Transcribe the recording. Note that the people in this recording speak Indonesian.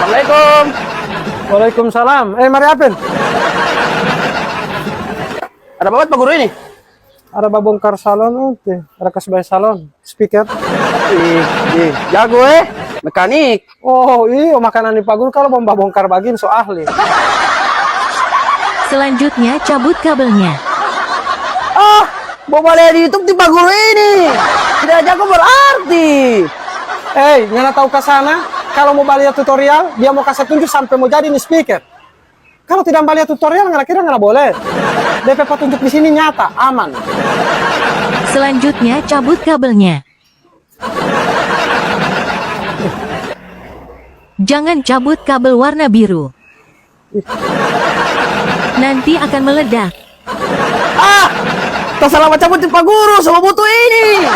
Assalamualaikum. Waalaikumsalam. Mari Apin. Ada babat Pak Guru ini? Ada babongkar salon, ada kasbay salon, speaker. Jago mekanik. Oh iya, makanan di Pak Guru kalau mau babongkar bagin so ahli. Selanjutnya cabut kabelnya. Ah, bawa lihat di YouTube di Pak Guru ini. Tidak jago berarti. Ngana tahu ke sana, kalau mau balik tutorial, dia mau kasih tunjuk sampai mau jadi nih speaker. Kalau tidak balik tutorial, nggak kira nggak boleh. DP petunjuk di sini nyata, aman. Selanjutnya cabut kabelnya. Jangan cabut kabel warna biru. Nanti akan meledak. Ah, tak salah cabut di Pak Guru sama butuh ini.